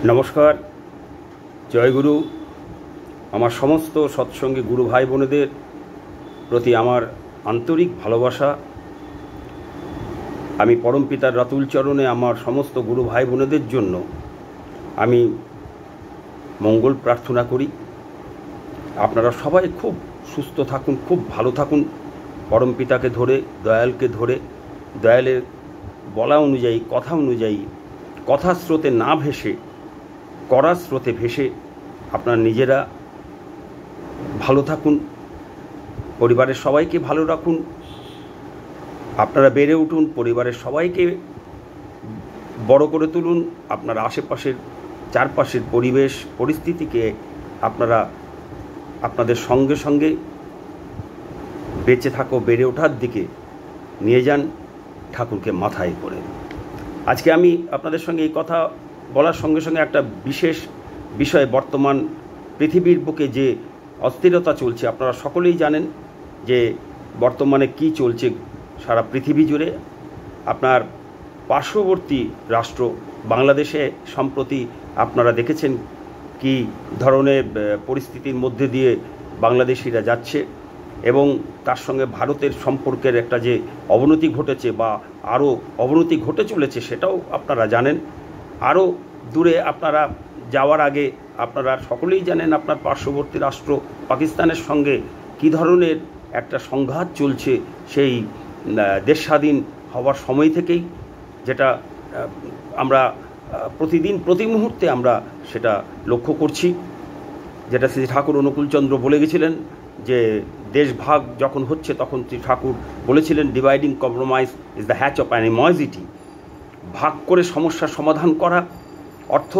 নমস্কার, জয়গুরু। আমার সমস্ত সৎসঙ্গী গুরু ভাই বোনেদের প্রতি আমার আন্তরিক ভালোবাসা। আমি পরমপিতার রাতুল চরণে আমার সমস্ত গুরু ভাই বোনেদের জন্য আমি মঙ্গল প্রার্থনা করি। আপনারা সবাই খুব সুস্থ থাকুন, খুব ভালো থাকুন, পরমপিতাকে ধরে, দয়ালকে ধরে, দয়ালের বলা অনুযায়ী, কথা অনুযায়ী, কথার স্রোতে না ভেসে করার স্রোতে ভেসে আপনারা নিজেরা ভালো থাকুন, পরিবারের সবাইকে ভালো রাখুন। আপনারা বেড়ে উঠুন, পরিবারের সবাইকে বড় করে তুলুন। আপনার আশেপাশের চারপাশের পরিবেশ পরিস্থিতিকে আপনারা আপনাদের সঙ্গে সঙ্গে বেঁচে থাকো, বেড়ে ওঠার দিকে নিয়ে যান, ঠাকুরকে মাথায় করে। আজকে আমি আপনাদের সঙ্গে এই কথা বলার সঙ্গে সঙ্গে একটা বিশেষ বিষয়, বর্তমান পৃথিবীর বুকে যে অস্থিরতা চলছে, আপনারা সকলেই জানেন যে বর্তমানে কি চলছে সারা পৃথিবী জুড়ে। আপনার পার্শ্ববর্তী রাষ্ট্র বাংলাদেশে সম্প্রতি আপনারা দেখেছেন কি ধরনের পরিস্থিতির মধ্যে দিয়ে বাংলাদেশিরা যাচ্ছে, এবং তার সঙ্গে ভারতের সম্পর্কের একটা যে অবনতি ঘটেছে বা আরও অবনতি ঘটে চলেছে সেটাও আপনারা জানেন। আরও দূরে আপনারা যাওয়ার আগে আপনারা সকলেই জানেন আপনার পার্শ্ববর্তী রাষ্ট্র পাকিস্তানের সঙ্গে কী ধরনের একটা সংঘাত চলছে সেই দেশ স্বাধীন হওয়ার সময় থেকেই, যেটা আমরা প্রতিদিন প্রতি মুহূর্তে আমরা সেটা লক্ষ্য করছি। যেটা শ্রী ঠাকুর অনুকূলচন্দ্র বলে গেছিলেন যে দেশ ভাগ যখন হচ্ছে তখন শ্রী ঠাকুর বলেছিলেন, dividing compromise is the hatch of animosity. ভাগ করে সমস্যার সমাধান করা অর্থ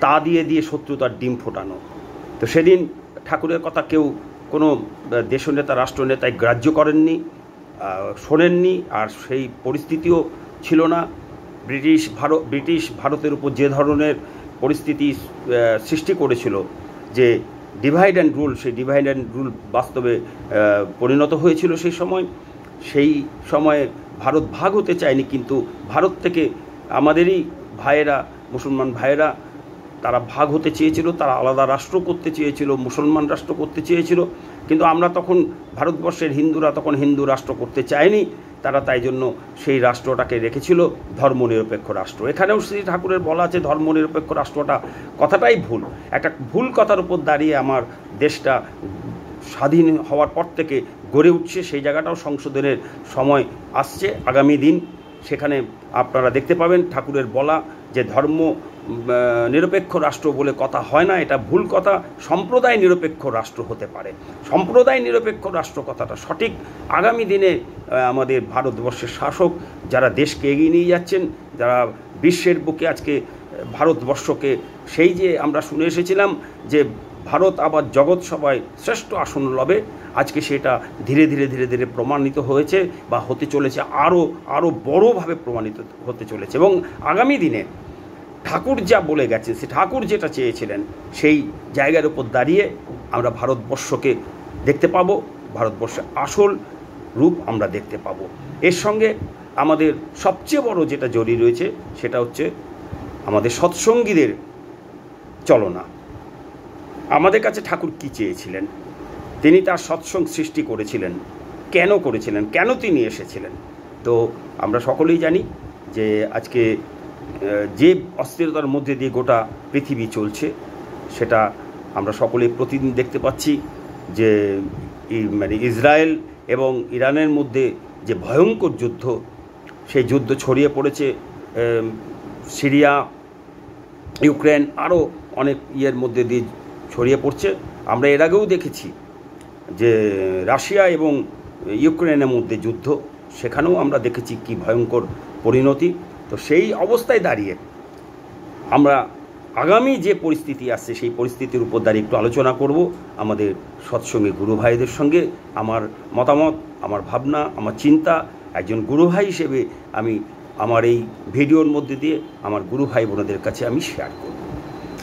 তা দিয়ে দিয়ে শত্রুতার ডিম ফোটানো। তো সেদিন ঠাকুরের কথা কেউ কোনো দেশনেতা রাষ্ট্রনেতায় গ্রাহ্য করেননি, শোনেননি, আর সেই পরিস্থিতিও ছিল না। ব্রিটিশ ভারতের উপর যে ধরনের পরিস্থিতি সৃষ্টি করেছিল, যে ডিভাইড অ্যান্ড রুল, সেই ডিভাইড অ্যান্ড রুল বাস্তবে পরিণত হয়েছিল সেই সময়ে ভারত ভাগ হতে চায়নি, কিন্তু ভারত থেকে আমাদেরই ভাইয়েরা, মুসলমান ভাইয়েরা, তারা ভাগ হতে চেয়েছিল, তারা আলাদা রাষ্ট্র করতে চেয়েছিল, মুসলমান রাষ্ট্র করতে চেয়েছিল। কিন্তু আমরা তখন ভারতবর্ষের হিন্দুরা তখন হিন্দু রাষ্ট্র করতে চায়নি, তারা তাই জন্য সেই রাষ্ট্রটাকে রেখেছিল ধর্মনিরপেক্ষ রাষ্ট্র। এখানেও শ্রী ঠাকুরের বলা আছে ধর্মনিরপেক্ষ রাষ্ট্রটা, কথাটাই ভুল। একটা ভুল কথার উপর দাঁড়িয়ে আমার দেশটা স্বাধীন হওয়ার পর থেকে গড়ে উঠছে, সেই জায়গাটাও সংশোধনের সময় আসছে আগামী দিন। সেখানে আপনারা দেখতে পাবেন ঠাকুরের বলা যে ধর্ম নিরপেক্ষ রাষ্ট্র বলে কথা হয় না, এটা ভুল কথা। সম্প্রদায় নিরপেক্ষ রাষ্ট্র হতে পারে। সম্প্রদায় নিরপেক্ষ রাষ্ট্র কথাটা সঠিক। আগামী দিনে আমাদের ভারতবর্ষের শাসক যারা দেশকে এগিয়ে নিয়ে যাচ্ছেন, যারা বিশ্বের বুকে আজকে ভারতবর্ষকে, সেই যে আমরা শুনে এসেছিলাম যে ভারত আবার জগৎ সভায় শ্রেষ্ঠ আসন লবে, আজকে সেটা ধীরে ধীরে ধীরে ধীরে প্রমাণিত হয়েছে বা হতে চলেছে, আরও বড়োভাবে প্রমাণিত হতে চলেছে। এবং আগামী দিনে ঠাকুর যা বলে গেছেন, সে ঠাকুর যেটা চেয়েছিলেন, সেই জায়গার উপর দাঁড়িয়ে আমরা ভারতবর্ষকে দেখতে পাবো, ভারতবর্ষের আসল রূপ আমরা দেখতে পাবো। এর সঙ্গে আমাদের সবচেয়ে বড় যেটা জড়িয়ে রয়েছে সেটা হচ্ছে আমাদের সৎসঙ্গীদের চলনা। আমাদের কাছে ঠাকুর কী চেয়েছিলেন, তিনি তার সৎসঙ্গ সৃষ্টি করেছিলেন, কেন করেছিলেন, কেন তিনি এসেছিলেন। তো আমরা সকলেই জানি যে আজকে যে অস্থিরতার মধ্যে দিয়ে গোটা পৃথিবী চলছে, সেটা আমরা সকলেই প্রতিদিন দেখতে পাচ্ছি যে ইসরায়েল এবং ইরানের মধ্যে যে ভয়ঙ্কর যুদ্ধ, সেই যুদ্ধ ছড়িয়ে পড়েছে সিরিয়া, ইউক্রেন, আরও অনেক ইয়ের মধ্যে দিয়ে ছড়িয়ে পড়ছে। আমরা এর আগেও দেখেছি যে রাশিয়া এবং ইউক্রেনের মধ্যে যুদ্ধ, সেখানেও আমরা দেখেছি কি ভয়ঙ্কর পরিণতি। তো সেই অবস্থায় দাঁড়িয়ে আমরা আগামী যে পরিস্থিতি আসছে সেই পরিস্থিতির উপর দাঁড়িয়ে একটু আলোচনা করব আমাদের সৎসঙ্গী গুরু ভাইদের সঙ্গে। আমার মতামত, আমার ভাবনা, আমার চিন্তা একজন গুরু ভাই হিসেবে আমি আমার এই ভিডিওর মধ্যে দিয়ে আমার গুরু ভাই বোনদের কাছে আমি শেয়ার করব।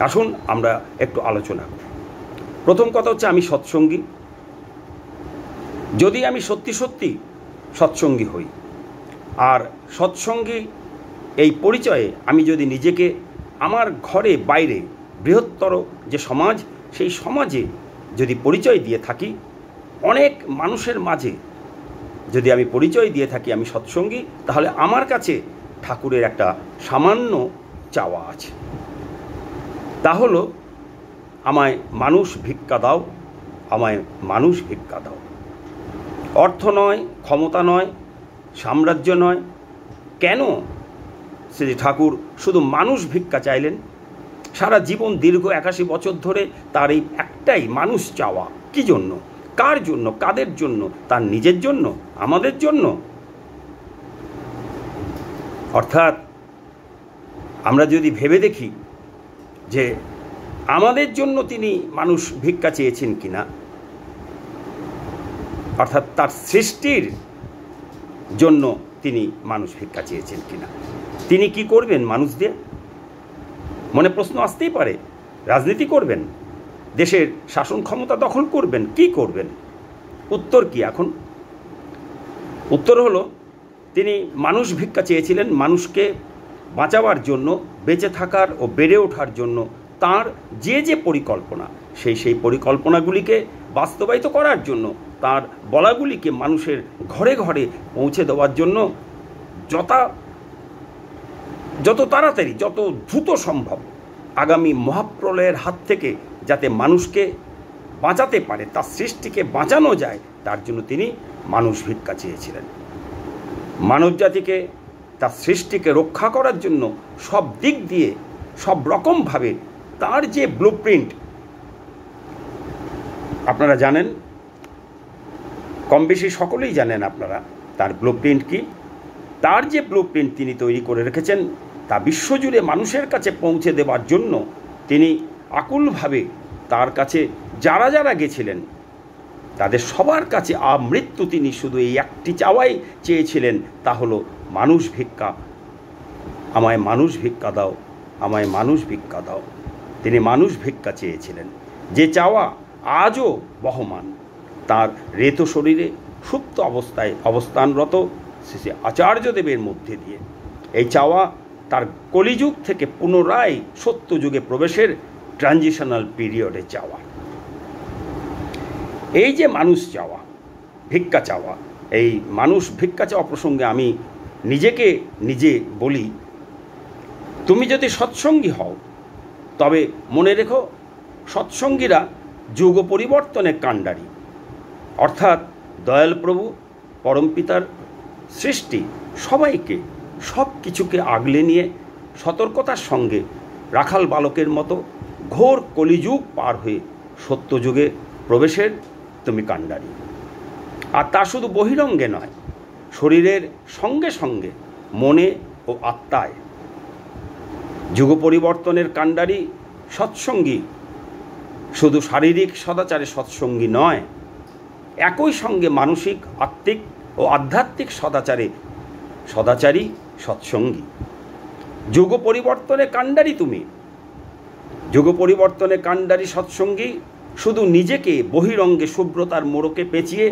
আসুন আমরা একটু আলোচনা করি। প্রথম কথা হচ্ছে, আমি সৎসঙ্গী। যদি আমি সত্যি সত্যি সৎসঙ্গী হই, আর সৎসঙ্গী এই পরিচয়ে আমি যদি নিজেকে আমার ঘরে বাইরে বৃহত্তর যে সমাজ, সেই সমাজে যদি পরিচয় দিয়ে থাকি, অনেক মানুষের মাঝে যদি আমি পরিচয় দিয়ে থাকি আমি সৎসঙ্গী, তাহলে আমার কাছে ঠাকুরের একটা সামান্য চাওয়া আছে। তা হলো, আমায় মানুষ ভিক্ষা দাও, আমায় মানুষ ভিক্ষা দাও। অর্থ নয়, ক্ষমতা নয়, সাম্রাজ্য নয়। কেন শ্রী ঠাকুর শুধু মানুষ ভিক্ষা চাইলেন? সারা জীবন দীর্ঘ 81 বছর ধরে তার এই একটাই মানুষ চাওয়া। কি জন্য? কার জন্য? কাদের জন্য? তার নিজের জন্য? আমাদের জন্য? অর্থাৎ আমরা যদি ভেবে দেখি যে আমাদের জন্য তিনি মানুষ ভিক্ষা চেয়েছেন কিনা, অর্থাৎ তার সৃষ্টির জন্য তিনি মানুষ ভিক্ষা চেয়েছেন কিনা, তিনি কি করবেন মানুষ দিয়ে? মনে প্রশ্ন আসতেই পারে। রাজনীতি করবেন? দেশের শাসন ক্ষমতা দখল করবেন? কি করবেন? উত্তর কি এখন? উত্তর হলো, তিনি মানুষ ভিক্ষা চেয়েছিলেন মানুষকে বাঁচাবার জন্য, বেঁচে থাকার ও বেড়ে ওঠার জন্য তার যে যে পরিকল্পনা, সেই পরিকল্পনাগুলিকে বাস্তবায়িত করার জন্য, তার বলাগুলিকে মানুষের ঘরে ঘরে পৌঁছে দেওয়ার জন্য যত তাড়াতাড়ি, যত দ্রুত সম্ভব আগামী মহাপ্রলয়ের হাত থেকে যাতে মানুষকে বাঁচাতে পারে, তার সৃষ্টিকে বাঁচানো যায়, তার জন্য তিনি মানুষ ভিক্ষা চেয়েছিলেন। মানবজাতিকে, তার সৃষ্টিকে রক্ষা করার জন্য সব দিক দিয়ে, সব রকমভাবে তার যে ব্লুপ্রিন্ট আপনারা জানেন, কম বেশি সকলেই জানেন আপনারা তার ব্লুপ্রিন্ট কি। তার যে ব্লুপ্রিন্ট তিনি তৈরি করে রেখেছেন, তা বিশ্বজুড়ে মানুষের কাছে পৌঁছে দেওয়ার জন্য তিনি আকুলভাবে তার কাছে যারা যারা গেছিলেন তাদের সবার কাছে আমৃত্যু তিনি শুধু এই একটি চাওয়াই চেয়েছিলেন, তা হলো মানুষ ভিক্ষা। আমায় মানুষ ভিক্ষা দাও, আমায় মানুষ ভিক্ষা দাও। তিনি মানুষ ভিক্ষা চেয়েছিলেন, যে চাওয়া আজও বহমান। তার রেত শরীরে সুপ্ত অবস্থায় অবস্থানরত শ্রী আচার্যদেবের মধ্যে দিয়ে এই চাওয়া তার কলিযুগ থেকে পুনরায় সত্যযুগে প্রবেশের ট্রানজিশনাল পিরিয়ডে চাওয়া। এই যে মানুষ চাওয়া, ভিক্ষা চাওয়া, এই মানুষ ভিক্ষা চাওয়া প্রসঙ্গে আমি নিজেকে নিজে বলি, তুমি যদি সৎসঙ্গী হও তবে মনে রেখো, সৎসঙ্গীরা যুগ পরিবর্তনের কাণ্ডারি। অর্থাৎ দয়াল প্রভু পরমপিতার সৃষ্টি সবাইকে, সব কিছুকে আগলে নিয়ে সতর্কতার সঙ্গে রাখাল বালকের মতো ঘোর কলিযুগ পার হয়ে সত্যযুগে প্রবেশের তুমি কাণ্ডারি। আর তা শুধু বহিরঙ্গে নয়, শরীরের সঙ্গে সঙ্গে মনে ও আত্মায়। যুগ পরিবর্তনের কাণ্ডারি সৎসঙ্গী শুধু শারীরিক সদাচারে সৎসঙ্গী নয়, একই সঙ্গে মানসিক, আত্মিক ও আধ্যাত্মিক সদাচারী সৎসঙ্গী। যুগ পরিবর্তনে কাণ্ডারি তুমি। যুগ পরিবর্তনে কাণ্ডারি সৎসঙ্গী শুধু নিজেকে বহিরঙ্গে শুভ্রতার মোড়কে পেঁচিয়ে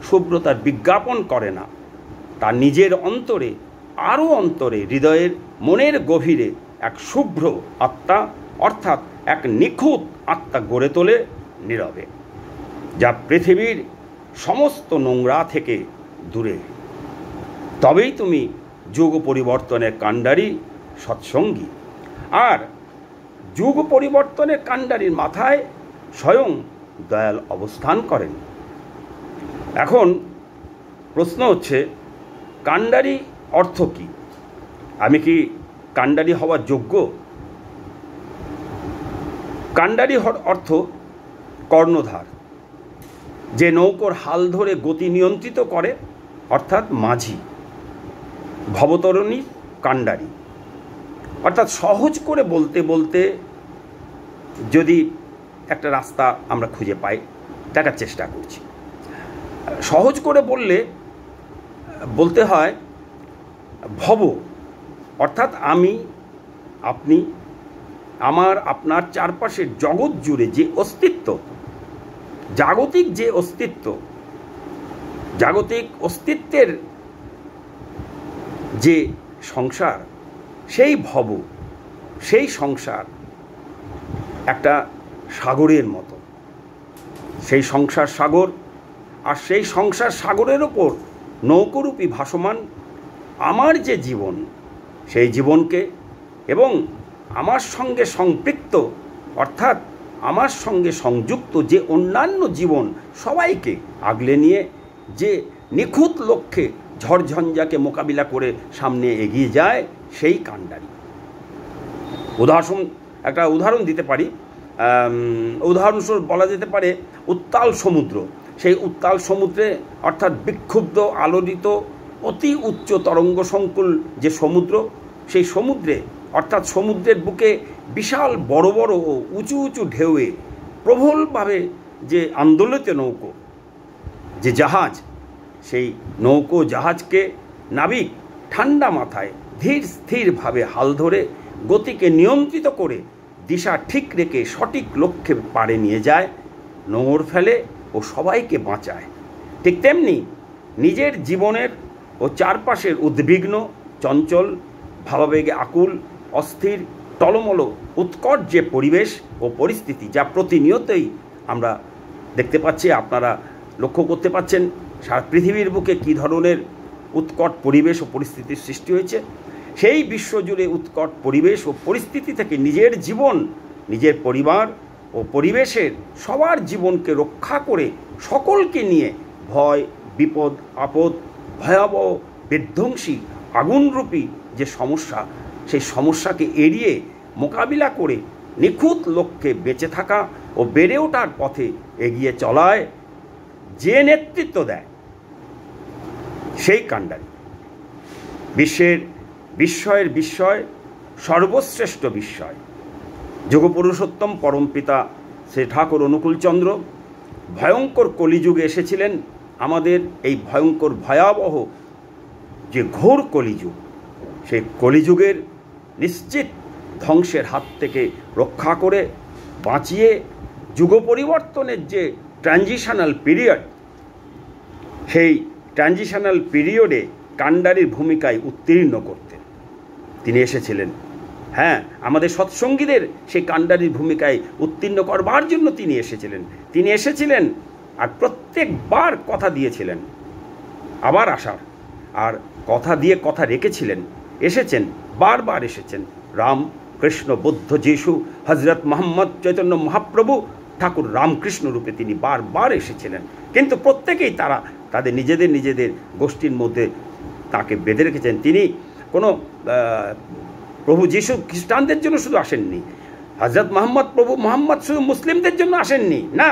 শুভ্রতার বিজ্ঞাপন করে না, তার নিজের অন্তরে, আরও অন্তরে, হৃদয়ের মনের গভীরে এক শুভ্র আত্মা, অর্থাৎ এক নিখুঁত আত্মা গড়ে তোলে নীরবে, যা পৃথিবীর সমস্ত নোংরা থেকে দূরে। তবেই তুমি যুগ পরিবর্তনের কাণ্ডারি সৎসঙ্গী। আর যুগ পরিবর্তনের কাণ্ডারির মাথায় স্বয়ং দয়াল অবস্থান করেন। এখন প্রশ্ন হচ্ছে, কাণ্ডারি অর্থ কি? আমি কি কাণ্ডারি হওয়ার যোগ্য? কাণ্ডারি অর্থ কর্ণধার, যে নৌকোর হাল ধরে গতি নিয়ন্ত্রিত করে, অর্থাৎ মাঝি। ভবতরণী কাণ্ডারি, অর্থাৎ সহজ করে বলতে বলতে যদি একটা রাস্তা আমরা খুঁজে পাই, দেখার চেষ্টা করছি। সহজ করে বলতে হয় ভব, অর্থাৎ আমি, আপনি, আমার, আপনার চারপাশের জগৎ জুড়ে যে অস্তিত্ব, জাগতিক যে অস্তিত্ব, জাগতিক অস্তিত্বের যে সংসার, সেই ভব। সেই সংসার একটা সাগরের মতো, সেই সংসার সাগর, আর সেই সংসার সাগরের ওপর নৌকোরূপী ভাসমান আমার যে জীবন, সেই জীবনকে এবং আমার সঙ্গে সম্পৃক্ত অর্থাৎ আমার সঙ্গে সংযুক্ত যে অন্যান্য জীবন সবাইকে আগলে নিয়ে যে নিখুঁত লক্ষ্যে ঝড়ঝঞ্ঝাকে মোকাবিলা করে সামনে এগিয়ে যায় সেই কাণ্ডারি। একটা উদাহরণ দিতে পারি, উদাহরণস্বরূপ বলা যেতে পারে উত্তাল সমুদ্র। সেই উত্তাল সমুদ্রে অর্থাৎ বিক্ষুব্ধ আলোড়িত অতি উচ্চ তরঙ্গ সংকুল যে সমুদ্র, সেই সমুদ্রে অর্থাৎ সমুদ্রের বুকে বিশাল বড় বড় ও উঁচু উঁচু ঢেউয়ে প্রবলভাবে যে আন্দোলিত নৌকো, যে জাহাজ, সেই নৌকো জাহাজকে নাবিক ঠান্ডা মাথায় ধীর স্থিরভাবে হাল ধরে গতিকে নিয়ন্ত্রিত করে দিশা ঠিক রেখে সঠিক লক্ষ্যে পাড়ে নিয়ে যায়, নোঙর ফেলে ও সবাইকে বাঁচায়। ঠিক তেমনি নিজের জীবনের ও চারপাশের উদ্বিগ্ন, চঞ্চল, ভাবাবেগে আকুল, অস্থির, টলমল, উৎকট যে পরিবেশ ও পরিস্থিতি, যা প্রতিনিয়তই আমরা দেখতে পাচ্ছি, আপনারা লক্ষ্য করতে পাচ্ছেন সারা পৃথিবীর বুকে কী ধরনের উৎকট পরিবেশ ও পরিস্থিতির সৃষ্টি হয়েছে, সেই বিশ্বজুড়ে উৎকট পরিবেশ ও পরিস্থিতি থেকে নিজের জীবন, নিজের পরিবার ও পরিবেশের সবার জীবনকে রক্ষা করে সকলকে নিয়ে ভয়, বিপদ, আপদ, ভয়াবহ, বিধ্বংসী, আগুনরূপী যে সমস্যা, সেই সমস্যাকে এড়িয়ে মোকাবিলা করে নিখুঁত লক্ষ্যে বেঁচে থাকা ও বেড়ে ওঠার পথে এগিয়ে চলায় যে নেতৃত্ব দেয়, সেই কাণ্ডারি। বিস্ময়ের বিস্ময়, সর্বশ্রেষ্ঠ বিস্ময়, যোগপুরুষোত্তম পরমপিতা শ্রী ঠাকুর অনুকূলচন্দ্র ভয়ঙ্কর কলিযুগে এসেছিলেন। আমাদের এই ভয়ঙ্কর ভয়াবহ যে ঘোর কলিযুগ, সেই কলিযুগের নিশ্চিত ধ্বংসের হাত থেকে রক্ষা করে বাঁচিয়ে যুগ পরিবর্তনের যে ট্রানজিশনাল পিরিয়ড, সেই ট্রানজিশনাল পিরিয়ডে কাণ্ডারির ভূমিকায় উত্তীর্ণ করতে তিনি এসেছিলেন। হ্যাঁ, আমাদের সৎসঙ্গীদের সেই কাণ্ডারির ভূমিকায় উত্তীর্ণ করবার জন্য তিনি এসেছিলেন আর প্রত্যেকবার কথা দিয়েছিলেন আবার আসার, আর কথা দিয়ে কথা রেখেছিলেন, এসেছেন, বারবার এসেছেন। রাম, কৃষ্ণ, বুদ্ধ, যিশু, হজরত মোহাম্মদ চৈতন্য মহাপ্রভু ঠাকুর রামকৃষ্ণ রূপে তিনি বারবার এসেছিলেন, কিন্তু প্রত্যেকেই তাদের নিজেদের গোষ্ঠীর মধ্যে তাকে বেঁধে রেখেছেন। তিনি কোনো প্রভু যিশু খ্রিস্টানদের জন্য শুধু আসেননি, হজরত প্রভু মোহাম্মদ শুধু মুসলিমদের জন্য আসেননি, না,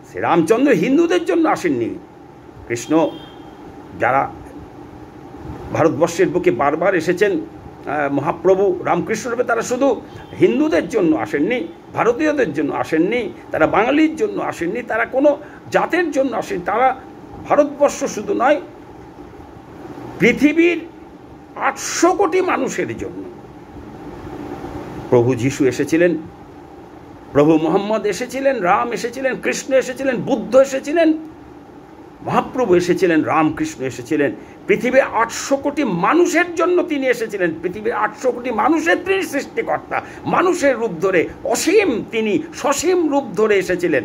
শ্রীরামচন্দ্র হিন্দুদের জন্য আসেননি। কৃষ্ণ যারা ভারতবর্ষের বুকে বারবার এসেছেন মহাপ্রভু রামকৃষ্ণ রূপে, তারা শুধু হিন্দুদের জন্য আসেননি, ভারতীয়দের জন্য আসেননি, তারা বাঙালির জন্য আসেননি, তারা কোনো জাতের জন্য আসেন, তারা ভারতবর্ষ শুধু নয়, পৃথিবীর 800 কোটি মানুষের জন্য প্রভু যিশু এসেছিলেন, প্রভু মোহাম্মদ এসেছিলেন, রাম এসেছিলেন, কৃষ্ণ এসেছিলেন, বুদ্ধ এসেছিলেন, মহাপ্রভু এসেছিলেন, রামকৃষ্ণ এসেছিলেন। পৃথিবীর 800 কোটি মানুষের জন্য তিনি এসেছিলেন। পৃথিবীর 800 কোটি মানুষের তিনি সৃষ্টিকর্তা, মানুষের রূপ ধরে অসীম, তিনি সসীম রূপ ধরে এসেছিলেন।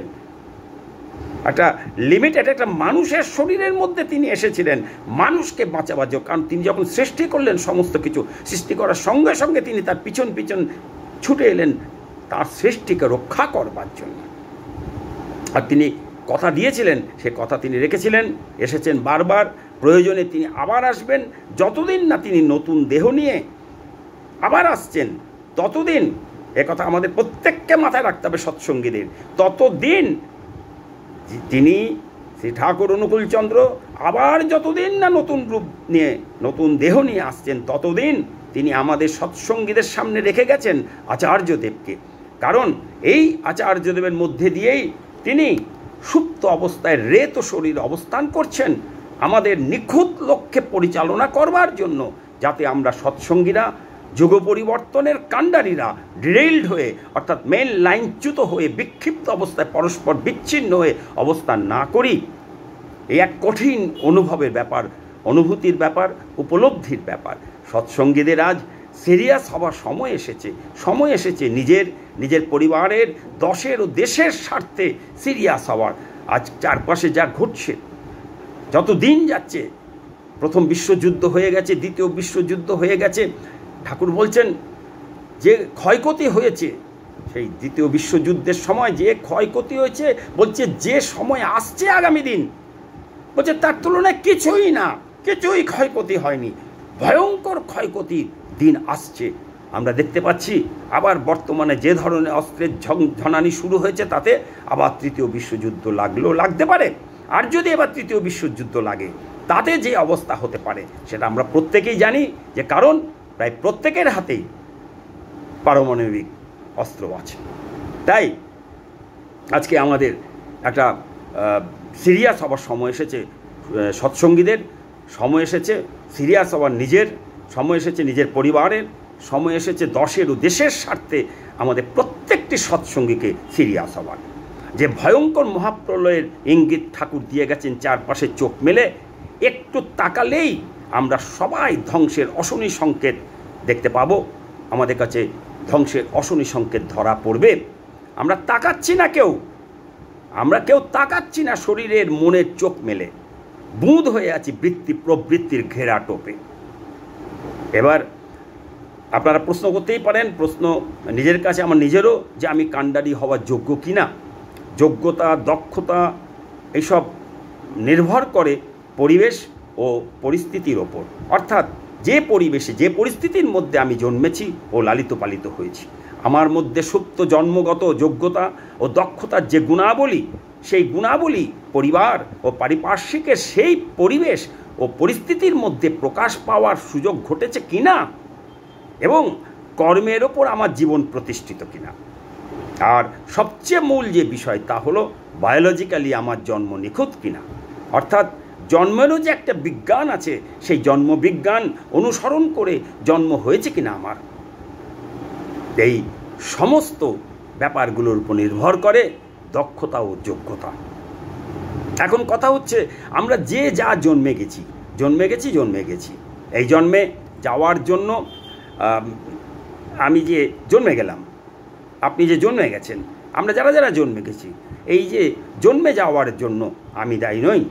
একটা লিমিটেড একটা মানুষের শরীরের মধ্যে তিনি এসেছিলেন মানুষকে বাঁচাবার জন্য। কারণ তিনি যখন সৃষ্টি করলেন সমস্ত কিছু, সৃষ্টি করার সঙ্গে সঙ্গে তিনি তার পিছন ছুটে এলেন তার সৃষ্টিকে রক্ষা করবার জন্য। আর তিনি কথা দিয়েছিলেন, সে কথা তিনি রেখেছিলেন, এসেছেন বারবার, প্রয়োজনে তিনি আবার আসবেন। যতদিন না তিনি নতুন দেহ নিয়ে আবার আসছেন, ততদিন, একথা আমাদের প্রত্যেককে মাথায় রাখতে হবে সৎসঙ্গীদের, ততদিন তিনি শ্রী ঠাকুর অনুকূলচন্দ্র আবার যতদিন না নতুন রূপ নিয়ে, নতুন দেহ নিয়ে আসছেন, ততদিন তিনি আমাদের সৎসঙ্গীদের সামনে রেখে গেছেন আচার্যদেবকে। কারণ এই আচার্যদেবের মধ্যে দিয়েই তিনি সুপ্ত অবস্থায় রেত শরীর অবস্থান করছেন আমাদের নিখুঁত লক্ষ্যে পরিচালনা করবার জন্য, যাতে আমরা সৎসঙ্গীরা যুগ পরিবর্তনের কাণ্ডারীরা ডিরেইলড হয়ে অর্থাৎ মেন লাইনচ্যুত হয়ে বিক্ষিপ্ত অবস্থায় পরস্পর বিচ্ছিন্ন হয়ে অবস্থান না করি। এই এক কঠিন অনুভবের ব্যাপার, অনুভূতির ব্যাপার, উপলব্ধির ব্যাপার। সৎসঙ্গীদের আজ সিরিয়াস হওয়ার সময় এসেছে নিজের পরিবারের, দশের ও দেশের স্বার্থে সিরিয়াস হওয়ার। আজ চারপাশে যা ঘটছে, যত দিন যাচ্ছে, প্রথম বিশ্বযুদ্ধ হয়ে গেছে, দ্বিতীয় বিশ্বযুদ্ধ হয়ে গেছে, ঠাকুর বলছেন যে ক্ষয়ক্ষতি হয়েছে, সেই দ্বিতীয় বিশ্বযুদ্ধের সময় যে ক্ষয়ক্ষতি হয়েছে, বলছে যে সময় আসছে আগামী দিন, বলছে তার তুলনায় কিছুই ক্ষয়ক্ষতি হয়নি, ভয়ঙ্কর ক্ষয়ক্ষতির দিন আসছে। আমরা দেখতে পাচ্ছি আবার বর্তমানে যে ধরনের অস্ত্রের ঝনানি শুরু হয়েছে, তাতে আবার তৃতীয় বিশ্বযুদ্ধ লাগতে পারে। আর যদি এবার তৃতীয় বিশ্বযুদ্ধ লাগে, তাতে যে অবস্থা হতে পারে সেটা আমরা প্রত্যেকেই জানি, যে কারণ প্রায় প্রত্যেকের হাতেই পারমাণবিক অস্ত্র আছে। তাই আজকে আমাদের একটা সিরিয়াস হওয়ার সময় এসেছে, সৎসঙ্গীদের সময় এসেছে সিরিয়াস হওয়ার, সময় এসেছে নিজের পরিবারের, সময় এসেছে দশের ও দেশের স্বার্থে আমাদের প্রত্যেকটি সৎসঙ্গীকে সিরিয়াস হওয়ার। যে ভয়ঙ্কর মহাপ্রলয়ের ইঙ্গিত ঠাকুর দিয়ে গেছেন, চারপাশে চোখ মেলে একটু তাকালেই আমরা সবাই ধ্বংসের অশনি সংকেত দেখতে পাবো। আমাদের কাছে ধ্বংসের অশনি সংকেত ধরা পড়বে। আমরা কেউ তাকাচ্ছি না শরীরের মনের চোখ মেলে, বুঁদ হয়ে আছি বৃত্তি প্রবৃত্তির ঘেরা টোপে। এবার আপনারা প্রশ্ন করতেই পারেন, প্রশ্ন নিজের কাছে আমার নিজেরও, যে আমি কাণ্ডারি হওয়ার যোগ্য কিনা। যোগ্যতা, দক্ষতা এইসব নির্ভর করে পরিবেশ ও পরিস্থিতির ওপর, অর্থাৎ যে পরিবেশে, যে পরিস্থিতির মধ্যে আমি জন্মেছি ও লালিত পালিত হয়েছি, আমার মধ্যে সুপ্ত জন্মগত যোগ্যতা ও দক্ষতার যে গুণাবলী, সেই গুণাবলী পরিবার ও পারিপার্শ্বিকের সেই পরিবেশ ও পরিস্থিতির মধ্যে প্রকাশ পাওয়ার সুযোগ ঘটেছে কিনা, এবং কর্মের ওপর আমার জীবন প্রতিষ্ঠিত কিনা। আর সবচেয়ে মূল যে বিষয়, তা হলো বায়োলজিক্যালি আমার জন্ম নিখুঁত কিনা, অর্থাৎ জন্মেরও যে একটা বিজ্ঞান আছে, সেই জন্মবিজ্ঞান অনুসরণ করে জন্ম হয়েছে কিনা আমার। এই সমস্ত ব্যাপারগুলোর উপর নির্ভর করে দক্ষতা ও যোগ্যতা। এখন কথা হচ্ছে, আমরা যে যা জন্মে গেছি, এই জন্মে যাওয়ার জন্য আমি যে জন্মে গেলাম, আপনি যে জন্মে গেছেন, আমরা যারা জন্মে গেছি, এই যে জন্মে যাওয়ার জন্য আমি দায়ী নই।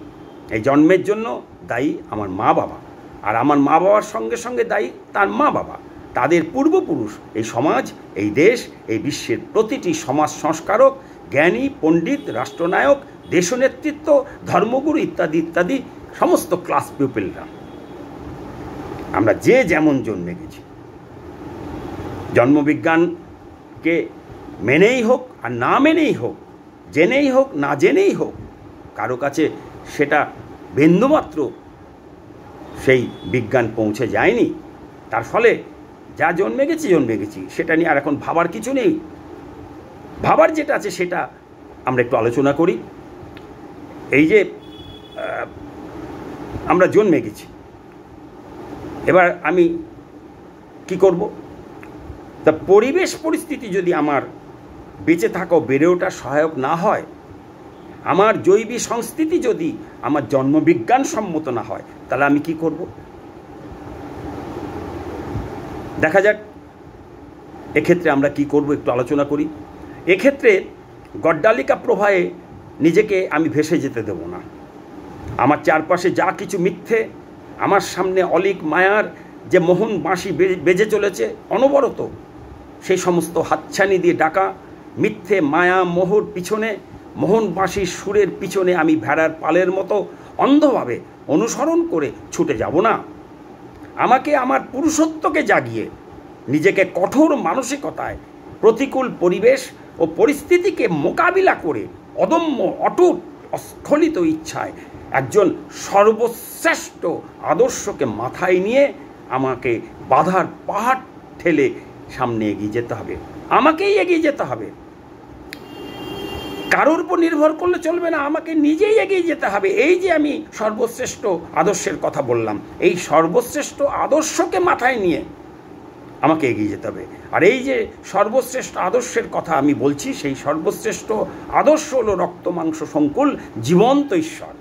এই জন্মের জন্য দায়ী আমার মা বাবা, আর আমার মা বাবার সঙ্গে সঙ্গে দায়ী তার মা বাবা, তাদের পূর্বপুরুষ, এই সমাজ, এই দেশ, এই বিশ্বের প্রতিটি সমাজ সংস্কারক, জ্ঞানী, পণ্ডিত, রাষ্ট্রনায়ক, দেশনেতৃত্ব, ধর্মগুরু ইত্যাদি ইত্যাদি সমস্ত ক্লাস পিপলরা। আমরা যে যেমন জন্মে গেছি, জন্মবিজ্ঞানকে মেনেই হোক আর না মেনেই হোক, জেনেই হোক না জেনেই হোক, কারো কাছে সেটা বিন্দুমাত্র সেই বিজ্ঞান পৌঁছে যায়নি। তার ফলে যা জন্মে গেছি, সেটা নিয়ে আর এখন ভাবার কিছু নেই। ভাবার যেটা আছে সেটা আমরা একটু আলোচনা করি। এই যে আমরা জন্মে গেছি, এবার আমি কি করব? তা পরিবেশ পরিস্থিতি যদি আমার বেঁচে থাকা ও বেড়ে ওঠা সহায়ক না হয়, আমার জৈবিক সংস্কৃতি যদি আমার জন্মবিজ্ঞান সম্মত না হয়, তাহলে আমি কি করব? দেখা যাক এক্ষেত্রে আমরা কি করব, একটু আলোচনা করি। এক্ষেত্রে গড্ডালিকা প্রবাহে নিজেকে আমি ভেসে যেতে দেব না। আমার চারপাশে যা কিছু মিথ্যে, আমার সামনে অলিক মায়ার যে মোহন বাঁশি বেজে চলেছে অনবরত, সেই সমস্ত হাতছানি দিয়ে ডাকা মিথ্যে মায়া মোহর পিছনে, মোহন বাঁশির সুরের পিছনে আমি ভেড়ার পালের মতো অন্ধভাবে অনুসরণ করে ছুটে যাব না। আমাকে আমার পুরুষত্বকে জাগিয়ে নিজেকে কঠোর মানসিকতায় প্রতিকূল পরিবেশ ও পরিস্থিতিকে মোকাবিলা করে অদম্য, অটুট, অস্খলিত ইচ্ছায় একজন সর্বশ্রেষ্ঠ আদর্শকে মাথায় নিয়ে আমাকে বাধার পাহাড় ঠেলে সামনে এগিয়ে যেতে হবে। আমাকেই এগিয়ে যেতে হবে, কারোর উপর নির্ভর করলে চলবে না, আমাকে নিজেই এগিয়ে যেতে হবে। এই যে আমি সর্বশ্রেষ্ঠ আদর্শের কথা বললাম, এই সর্বশ্রেষ্ঠ আদর্শকে মাথায় নিয়ে আমাকে এগিয়ে যেতে হবে। আর এই যে সর্বশ্রেষ্ঠ আদর্শের কথা আমি বলছি, সেই সর্বশ্রেষ্ঠ আদর্শ হলো রক্ত মাংস সংকুল জীবন্ত ঈশ্বর।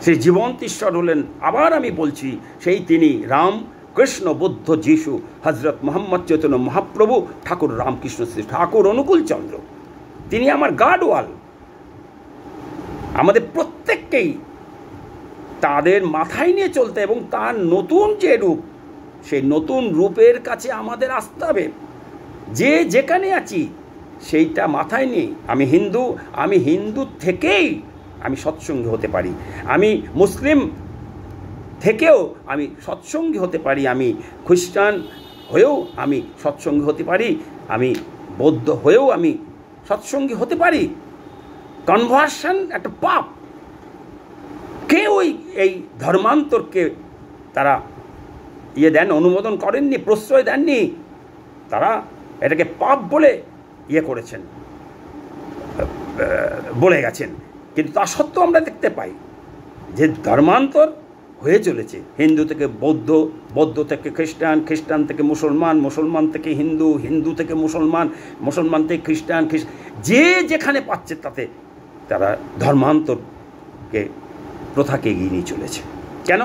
সেই জীবন্ত ঈশ্বর হলেন, আবার আমি বলছি, সেই তিনি রাম, কৃষ্ণ, বুদ্ধ, যিশু, হজরত মোহাম্মদ চৈতন্য মহাপ্রভু, ঠাকুর রামকৃষ্ণ শ্রী ঠাকুর অনুকূল চন্দ্র, তিনি আমার গার্ডওয়াল। আমাদের প্রত্যেককেই তাদের মাথায় নিয়ে চলতে এবং তার নতুন যে রূপ, সেই নতুন রূপের কাছে আমাদের আসতে হবে। যে যেখানে আছি সেইটা মাথায় নিয়ে আমি হিন্দু থেকেই আমি সৎসঙ্গী হতে পারি, আমি মুসলিম থেকেও আমি সৎসঙ্গী হতে পারি, আমি খ্রিস্টান হয়েও আমি সৎসঙ্গী হতে পারি, আমি বৌদ্ধ হয়েও আমি সৎসঙ্গী হতে পারি। কনভার্সন একটা পাপ। কেউই এই ধর্মান্তরকে তারা অনুমোদন করেননি, প্রশ্রয় দেননি। তারা এটাকে পাপ বলে করেছেন, বলে গেছেন। কিন্তু তা সত্ত্বেও আমরা দেখতে পাই যে ধর্মান্তর হয়ে চলেছে। হিন্দু থেকে বৌদ্ধ, বৌদ্ধ থেকে খ্রিস্টান, খ্রিস্টান থেকে মুসলমান, মুসলমান থেকে হিন্দু, হিন্দু থেকে মুসলমান, মুসলমান থেকে খ্রিস্টান, যে যেখানে পাচ্ছে তাতে তারা ধর্মান্তরকে প্রথাকে এগিয়ে নিয়ে চলেছে। কেন?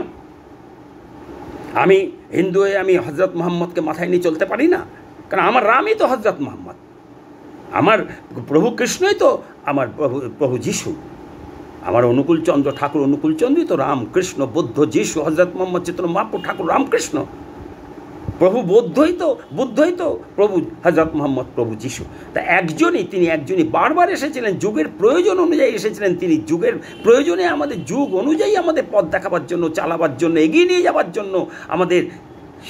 আমি হিন্দু হয়ে আমি হজরত মোহাম্মদকে মাথায় নিয়ে চলতে পারি না? কারণ আমার রামই তো হজরত মোহাম্মদ, আমার প্রভু কৃষ্ণই তো আমার প্রভু যিশু, আমার অনুকূল চন্দ্র ঠাকুর অনুকূল চন্দ্রই তো রাম, কৃষ্ণ, বুদ্ধ, যিশু, হজরত মোহাম্মদ চৈতন্য মহাপ্রভু, ঠাকুর রামকৃষ্ণ। প্রভু বুদ্ধই তো প্রভু হজরত মোহাম্মদ, প্রভু যিশু। তা তিনি একজনই বারবার এসেছিলেন, যুগের প্রয়োজন অনুযায়ী এসেছিলেন। তিনি যুগের প্রয়োজনে আমাদের যুগ অনুযায়ী আমাদের পথ দেখাবার জন্য, চালাবার জন্য, এগিয়ে নিয়ে যাবার জন্য, আমাদের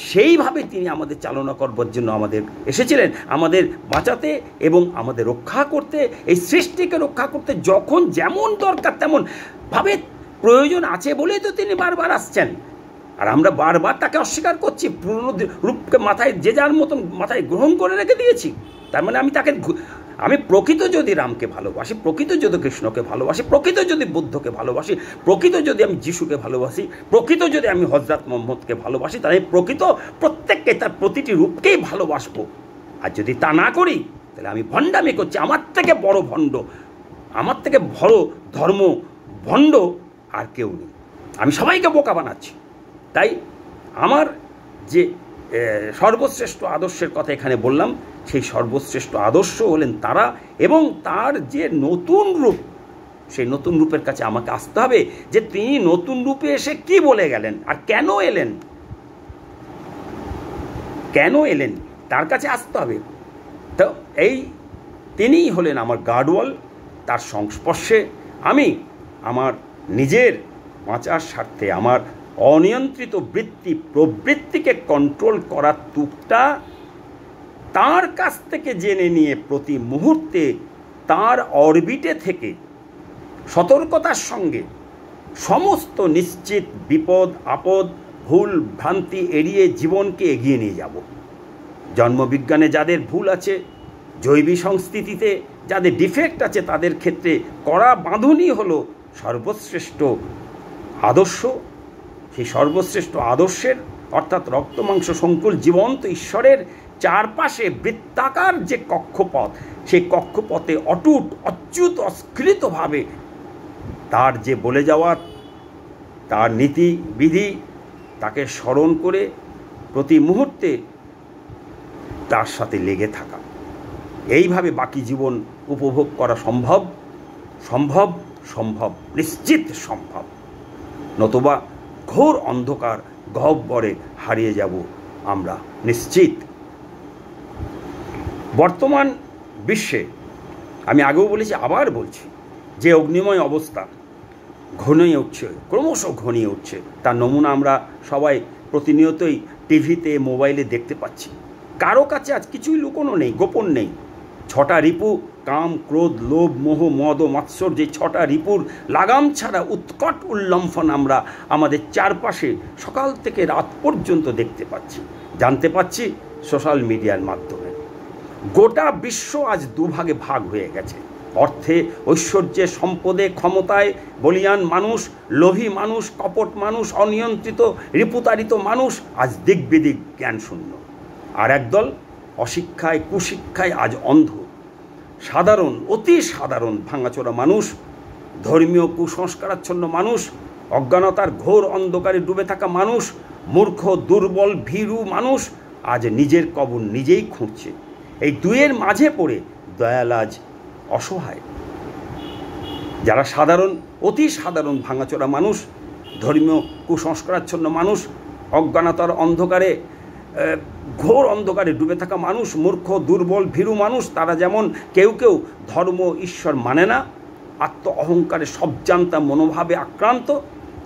সেইভাবে তিনি আমাদের চালনা করবার জন্য আমাদের এসেছিলেন, আমাদের বাঁচাতে এবং আমাদের রক্ষা করতে, এই সৃষ্টিকে রক্ষা করতে। যখন যেমন দরকার তেমন ভাবে প্রয়োজন আছে বলেই তো তিনি বারবার আসছেন। আর আমরা বারবার তাকে অস্বীকার করছি, পুরনো রূপকে মাথায় যে যার মতন মাথায় গ্রহণ করে রেখে দিয়েছি। তার মানে আমি প্রকৃত যদি রামকে ভালোবাসি, প্রকৃত যদি কৃষ্ণকে ভালোবাসি, প্রকৃত যদি বুদ্ধকে ভালোবাসি, প্রকৃত যদি আমি যিশুকে ভালোবাসি, প্রকৃত যদি আমি হজরত মোহাম্মদকে ভালোবাসি, তাহলে প্রকৃত প্রত্যেককে, তার প্রতিটি রূপকেই ভালোবাসবো। আর যদি তা না করি তাহলে আমি ভণ্ডামি করছি। আমার থেকে বড় ভণ্ড, আমার থেকে বড় ধর্ম ভণ্ড আর কেউ নেই। আমি সবাইকে বোকা বানাচ্ছি। তাই আমার যে সর্বশ্রেষ্ঠ আদর্শের কথা এখানে বললাম, সেই সর্বশ্রেষ্ঠ আদর্শ হলেন তারা, এবং তার যে নতুন রূপ, সেই নতুন রূপের কাছে আমাকে আসতে হবে। যে তিনি নতুন রূপে এসে কি বলে গেলেন আর কেন এলেন তার কাছে আসতে হবে। তো তিনিই হলেন আমার গার্ডওয়াল। তার সংস্পর্শে আমি আমার নিজের বাঁচার স্বার্থে আমার অনিয়ন্ত্রিত প্রবৃত্তিকে কন্ট্রোল করার তুকটা তার কাছ থেকে জেনে নিয়ে প্রতি মুহূর্তে তার অরবিটে থেকে সতর্কতার সঙ্গে সমস্ত নিশ্চিত বিপদ আপদ, ভুল ভ্রান্তি এড়িয়ে জীবনকে এগিয়ে নিয়ে যাব। জন্মবিজ্ঞানে যাদের ভুল আছে, জৈবিক সংস্কৃতিতে যাদের ডিফেক্ট আছে, তাদের ক্ষেত্রে কড়া বাঁধনই হলো সর্বশ্রেষ্ঠ আদর্শ। সেই সর্বশ্রেষ্ঠ আদর্শের অর্থাৎ রক্তমাংস সংকুল জীবন্ত ঈশ্বরের চারপাশে বৃত্তাকার যে কক্ষপথ, সেই কক্ষপথে অটুট অচ্যুত অস্খলিতভাবে তার যে বলে যাওয়া, তার নীতি বিধি, তাকে স্মরণ করে প্রতি মুহূর্তে তার সাথে লেগে থাকা, এইভাবে বাকি জীবন উপভোগ করা সম্ভব, নিশ্চিত সম্ভব। নতুবা ঘোর অন্ধকার গহ্বরে হারিয়ে যাব আমরা নিশ্চিত। বর্তমান বিশ্বে আমি আগেও বলেছি, আবার বলছি, যে অগ্নিময় অবস্থা ঘনিয়ে উঠছে, ক্রমশ ঘনিয়ে উঠছে, তার নমুনা আমরা সবাই প্রতিনিয়তই টিভিতে, মোবাইলে দেখতে পাচ্ছি। কারো কাছে আজ কিছুই লুকোনো নেই, গোপন নেই। 6টা রিপু, কাম, ক্রোধ, লোভ, মোহ, মদ ও মাৎসর, যে 6টা রিপুর লাগাম ছাড়া উৎকট উল্লম্ফন আমরা আমাদের চারপাশে সকাল থেকে রাত পর্যন্ত দেখতে পাচ্ছি, জানতে পাচ্ছি সোশ্যাল মিডিয়ার মাধ্যমে। গোটা বিশ্ব আজ দুভাগে ভাগ হয়ে গেছে। অর্থে, ঐশ্বর্যে, সম্পদে, ক্ষমতায় বলিয়ান মানুষ, লোভী মানুষ, কপট মানুষ, অনিয়ন্ত্রিত রিপুতাড়িত মানুষ আজ দিক বিদিক জ্ঞান শূন্য। আর একদল অশিক্ষায়, কুশিক্ষায় আজ অন্ধ। সাধারণ, অতি সাধারণ ভাঙাচোরা মানুষ, ধর্মীয় কুসংস্কারাচ্ছন্ন মানুষ, অজ্ঞানতার ঘোর অন্ধকারে ডুবে থাকা মানুষ, মূর্খ, দুর্বল, ভীরু মানুষ আজ নিজের কবর নিজেই খুঁড়ছে। এই দুয়ের মাঝে পড়ে দয়াল আজ অসহায়। যারা সাধারণ, অতি সাধারণ ভাঙাচোরা মানুষ, ধর্মীয় কুসংস্কারাচ্ছন্ন মানুষ, অজ্ঞানতার অন্ধকারে, ঘোর অন্ধকারে ডুবে থাকা মানুষ, মূর্খ, দুর্বল, ভীরু মানুষ, তারা যেমন কেউ কেউ ধর্ম, ঈশ্বর মানে না, আত্ম অহংকারে সবজান্তা মনোভাবে আক্রান্ত,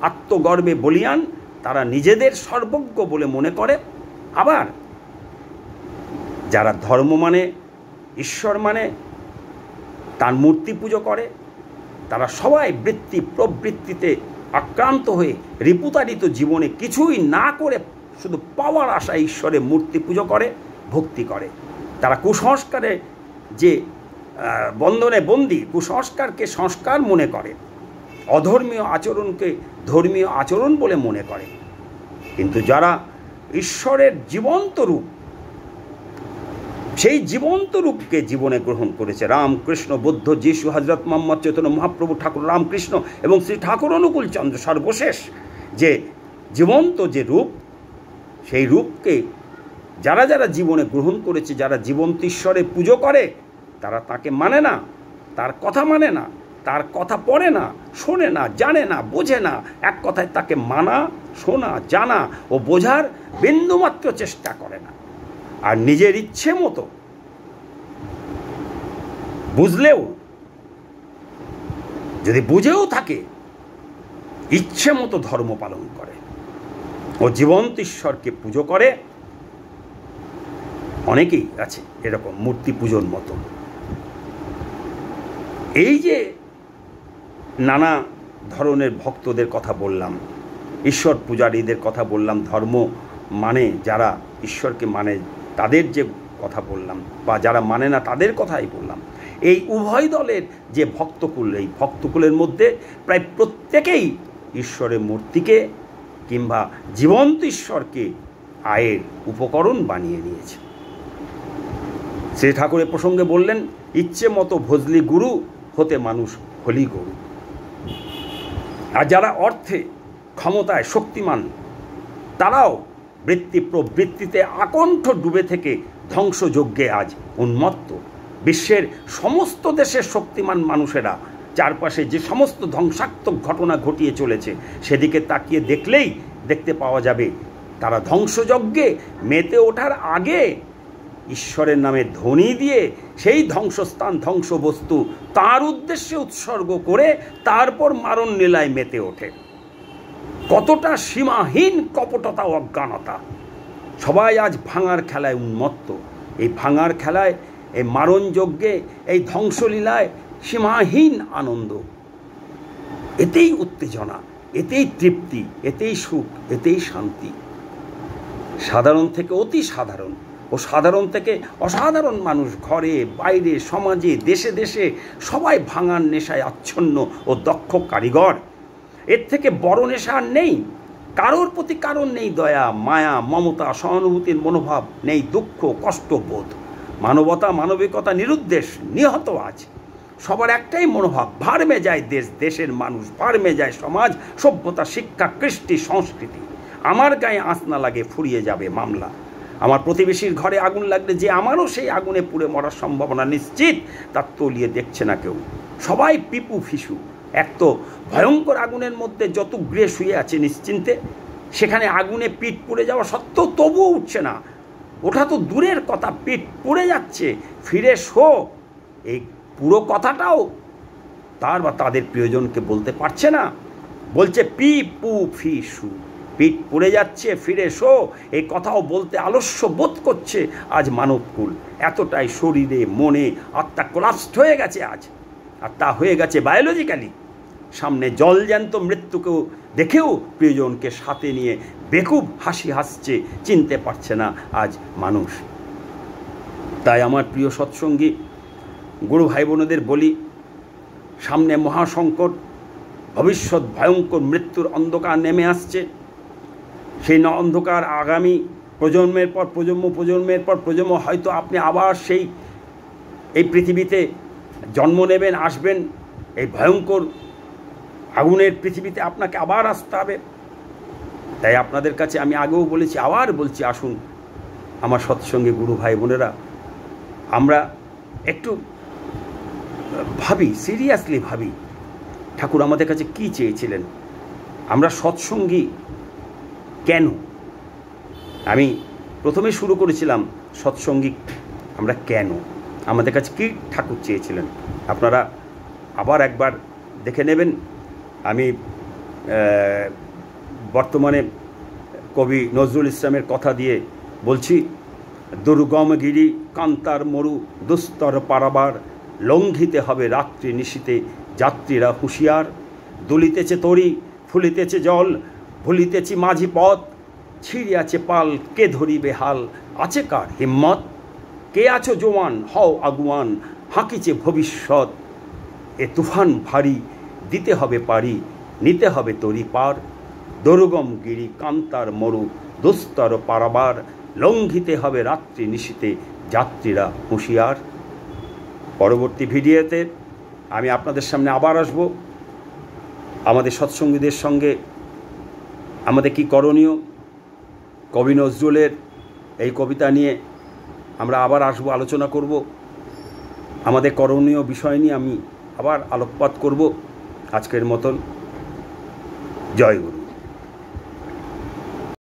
আত্মগর্বে বলিয়ান, তারা নিজেদের সর্বজ্ঞ বলে মনে করে। আবার যারা ধর্ম মানে, ঈশ্বর মানে, তার মূর্তি পুজো করে, তারা সবাই বৃত্তি প্রবৃত্তিতে আক্রান্ত হয়ে রিপুতাড়িত জীবনে কিছুই না করে শুধু পাওয়ার আশায় ঈশ্বরের মূর্তি পুজো করে, ভক্তি করে। তারা কুসংস্কারে যে বন্ধনে বন্দী, কুসংস্কারকে সংস্কার মনে করে, অধর্মীয় আচরণকে ধর্মীয় আচরণ বলে মনে করে। কিন্তু যারা ঈশ্বরের জীবন্ত রূপ, সেই জীবন্ত রূপকে জীবনে গ্রহণ করেছে, রামকৃষ্ণ, বুদ্ধ, যিশু, হজরত মোহাম্মদ চৈতন্য মহাপ্রভু, ঠাকুর রামকৃষ্ণ এবং শ্রী ঠাকুর অনুকূল চন্দ্র, সর্বশেষ যে জীবন্ত যে রূপ, সেই রূপকে যারা যারা জীবনে গ্রহণ করেছে, যারা জীবন্ত ঈশ্বরের পুজো করে, তারা তাকে মানে না, তার কথা মানে না, তার কথা পড়ে না, শোনে না, জানে না, বোঝে না। এক কথায় তাকে মানা, শোনা, জানা ও বোঝার বিন্দুমাত্র চেষ্টা করে না। আর নিজের ইচ্ছে মতো বুঝলেও, যদি বুঝেও থাকে, ইচ্ছে মতো ধর্ম পালন করে ও জীবন্ত ঈশ্বরকে পুজো করে। অনেকেই আছে এরকম মূর্তি পুজোর মতো। এই যে নানা ধরনের ভক্তদের কথা বললাম, ঈশ্বর পূজারীদের কথা বললাম, ধর্ম মানে যারা ঈশ্বরকে মানে তাদের যে কথা বললাম, বা যারা মানে না তাদের কথাই বললাম, এই উভয় দলের যে ভক্তকুল, এই ভক্তকুলের মধ্যে প্রায় প্রত্যেকেই ঈশ্বরের মূর্তিকে কিংবা জীবন্ত ঈশ্বরকে আয়ের উপকরণ বানিয়ে নিয়েছে। শ্রী ঠাকুরের প্রসঙ্গে বললেন, ইচ্ছে মতো ভজলি গুরু, হতে মানুষ হলি গরু। আর যারা অর্থে, ক্ষমতায় শক্তিমান, তারাও বৃত্তি প্রবৃত্তিতে আকণ্ঠ ডুবে থেকে ধ্বংসযজ্ঞে আজ উন্মত্ত। বিশ্বের সমস্ত দেশের শক্তিমান মানুষেরা চারপাশে যে সমস্ত ধ্বংসাত্মক ঘটনা ঘটিয়ে চলেছে, সেদিকে তাকিয়ে দেখলেই দেখতে পাওয়া যাবে তারা ধ্বংসযজ্ঞে মেতে ওঠার আগে ঈশ্বরের নামে ধ্বনি দিয়ে সেই ধ্বংসস্থান, ধ্বংসবস্তু তার উদ্দেশ্যে উৎসর্গ করে তারপর মারণ লীলায় মেতে ওঠে। কতটা সীমাহীন কপটতা, অজ্ঞানতা! সবাই আজ ভাঙার খেলায় উন্মত্ত। এই ভাঙার খেলায়, এই মারণ যজ্ঞে, এই ধ্বংসলীলায় সীমাহীন আনন্দ, এতেই উত্তেজনা, এতেই তৃপ্তি, এতেই সুখ, এতেই শান্তি। সাধারণ থেকে অতি সাধারণ ও সাধারণ থেকে অসাধারণ মানুষ ঘরে বাইরে, সমাজে, দেশে দেশে সবাই ভাঙার নেশায় আচ্ছন্ন ও দক্ষ কারিগর। এর থেকে বড় নেশা আর নেই। কারোর প্রতি কারণ নেই দয়া, মায়া, মমতা, সহানুভূতির মনোভাব, নেই দুঃখ, কষ্টবোধ। মানবতা, মানবিকতা নিরুদ্দেশ, নিহত আছে। সবার একটাই মনোভাব, ভাড়মে যায় দেশ, দেশের মানুষ, ভাড়মে যায় সমাজ, সভ্যতা, শিক্ষা, কৃষ্টি, সংস্কৃতি। আমার গায়ে আঁচ না লাগে, ফুরিয়ে যাবে মামলা। আমার প্রতিবেশীর ঘরে আগুন লাগলে যে আমারও সেই আগুনে পুড়ে মরার সম্ভাবনা নিশ্চিত, তার তলিয়ে দেখছে না কেউ। সবাই পিপু ফিসু। এক তো ভয়ঙ্কর আগুনের মধ্যে যত গৃহে শুয়ে আছে নিশ্চিন্তে, সেখানে আগুনে পিঠ পুড়ে যাওয়া সত্ত্বেও তবুও উঠছে না। ওঠা তো দূরের কথা, পিঠ পুড়ে যাচ্ছে, ফিরে শো, এই পুরো কথাটাও তার বা তাদের প্রিয়জনকে বলতে পারছে না। বলছে পি পু ফি সু, পিঠ পুড়ে যাচ্ছে, ফিরে শো, এই কথাও বলতে আলস্য বোধ করছে আজ মানবকুল। এতটাই শরীরে, মনে, আত্মা কোলাপসড হয়ে গেছে আজ। আর তা হয়ে গেছে বায়োলজিক্যালি। সামনে জলজ্যান্ত মৃত্যুকেও দেখেও প্রিয়জনকে সাথে নিয়ে বেকুব হাসি হাসছে, চিনতে পারছে না আজ মানুষ। তাই আমার প্রিয় সৎসঙ্গী গুরু ভাই বোনেদের বলি, সামনে মহাসংকট, ভবিষ্যৎ ভয়ঙ্কর মৃত্যুর অন্ধকার নেমে আসছে। সেই অন্ধকার আগামী প্রজন্মের পর প্রজন্ম, প্রজন্মের পর প্রজন্ম, হয়তো আপনি আবার এই পৃথিবীতে জন্ম নেবেন, আসবেন। এই ভয়ঙ্কর আগুনের পৃথিবীতে আপনাকে আবার আসতে হবে। তাই আপনাদের কাছে আমি আগেও বলেছি, আবার বলছি, আসুন আমার সৎসঙ্গী গুরু ভাই বোনেরা, আমরা একটু ভাবি, সিরিয়াসলি ভাবি ঠাকুর আমাদের কাছে কি চেয়েছিলেন, আমরা সৎসঙ্গী কেন। আমি প্রথমে শুরু করেছিলাম সৎসঙ্গী আমরা কেন, আমাদের কাছে কি ঠাকুর চেয়েছিলেন, আপনারা আবার একবার দেখে নেবেন। আমি বর্তমানে কবি নজরুল ইসলামের কথা দিয়ে বলছি, দুর্গম গিরি কান্তার মরু দুস্তর পারাবার, লঙ্ঘিতে হবে রাত্রি নিশীতে যাত্রীরা হুঁশিয়ার, দুলিতেছে তরি ফুলিতেছে জল, ভুলিতেছি মাঝি পথ, ছিঁড়িয়াছে পাল কে ধরিবে হাল, আছে কার হিম্মত, কে আছো জোয়ান হও আগুয়ান, হাঁকিছে ভবিষ্যৎ, এ তুফান ভারী দিতে হবে পারি, নিতে হবে তরি পার, দুর্গম গিরি কান্তার মরু দুস্তর পারাবার, লঙ্ঘিতে হবে রাত্রি নিশীতে যাত্রীরা হুঁশিয়ার। পরবর্তী ভিডিওতে আমি আপনাদের সামনে আবার আসব, আমাদের সৎসঙ্গীদের সঙ্গে আমাদের কি করণীয়, কবি নজরুলের এই কবিতা নিয়ে আমরা আবার আসব, আলোচনা করব, আমাদের করণীয় বিষয় নিয়ে আমি আবার আলোকপাত করব। আজকের মতন জয় গুরু।